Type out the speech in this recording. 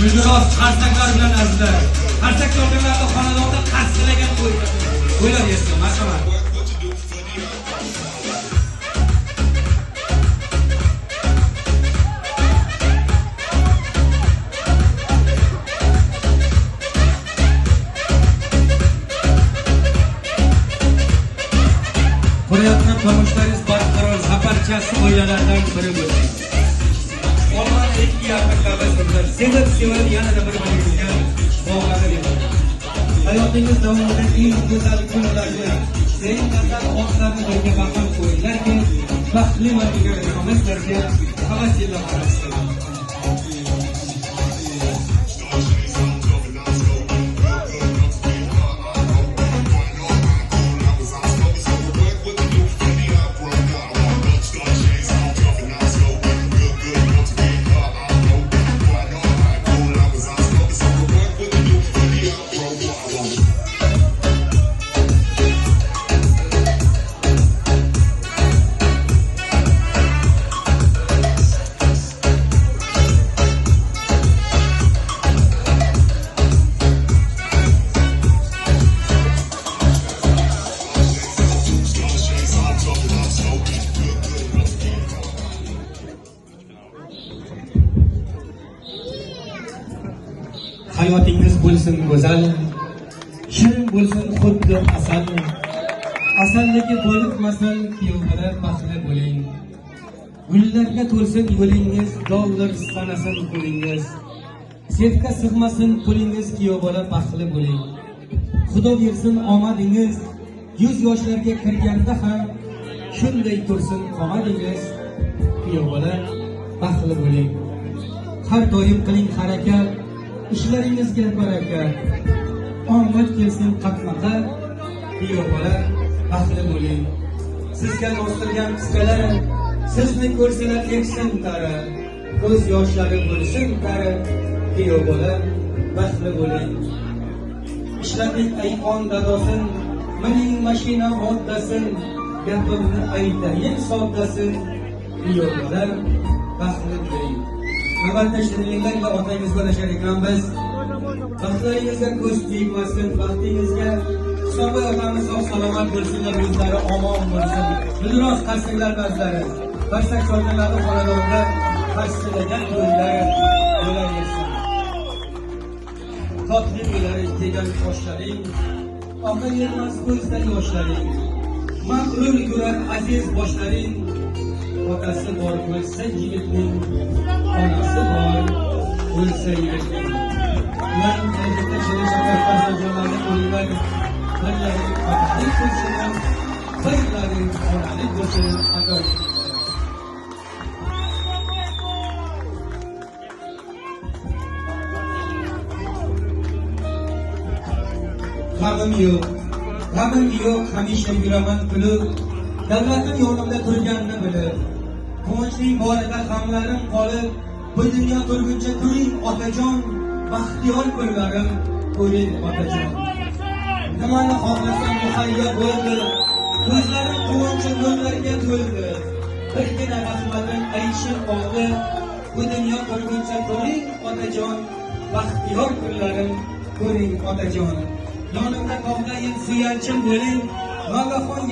Guldiroz qarsaklar bilan azizlar. Qarsak yo'llarda xonadonda qarsilagan qo'ylar yesin. Marhamat. Qo'yayotgan tomushlaringiz barqaror zafarchasi oilalardan biri bo'lsin. Olmani ikki yarmarkabasizlar. Sevib yanada bir-biringizga bog'lanib yuradi. Hayotingiz davomida eng go'zal kunlarga, sevinarli onlarni birga baham qo'yinglarki, baxtli va ijobiy havas yillar orasida. Hayotingiz bo'lsin go'zal, shirin bo'lsin xuddi asal. Asaldagi bo'libmasin, kuyovlar baxtli bo'ling. Gullarga to'lsin yo'lingiz, dollar sanasin qo'lingiz. Sevga sig'masin pulingiz, kuyov bola baxtli bo'ling. Xudo bersin omadingiz, yuz yoshlarga kirganda ham shunday tursin qomadingiz, kuyov bola baxtli bo'ling. Har doim qiling harakat, ishlaringizga baraka, omad kelsin qatmaqa, kuyov bola baxtli bo'ling. Sizga nostirgan qizchalar, sizni ko'rsalar eksin tara, ko'z yoshlari bo'lsin tara, kuyov bola baxtli bo'ling. Ishlating ayqon dadosin, mining mashina moddasin, gapimni aytayin soddasin, kuyov bola baxtli bo'ling. Navbatda shirinliklarga otangizga ulashar ekanmiz. Baxtlaringizga ko'z tegmasin, baxtingizga hisobi otamiz sog' salomat bo'lsinlar, yuzlari omon bo'lsin. Guldiroz qarsaklar bazlari, qarsak cho'llarni xonadonda qarsilagan to'ylar bo'laversin. Totli uylari tegan qoshlaring, oqa yermas ko'zda yoshlaring. Mag'rur yurar aziz boshlaring, otasi bor bo'lsa yigitning, onasi bor bo'lsa yigitning. Ular hayotda shirin-shafar farzandlarni qo'yinglar, birlari otalik bo'lsin, birlari onalik bo'lsin, adolat. G'amim yo'q, hamisha yuraman kulib, davlatim yonimda turganini bilib. Quvonchning borida g'amlarim qolib, bu dunyo turguncha turing otajon, baxtiyor kunlarim ko'ring otajon. Nimani xohlasam muhayyo bo'ldi, ko'zlarim quvonchi nurlarga to'ldi. Birgina rahmatim aytishim qoldi, bu dunyo turguncha turing otajon, baxtiyor kunlarim ko'ring otajon. Yonimda qolgan suyanchim bo'ling, Mavlaxon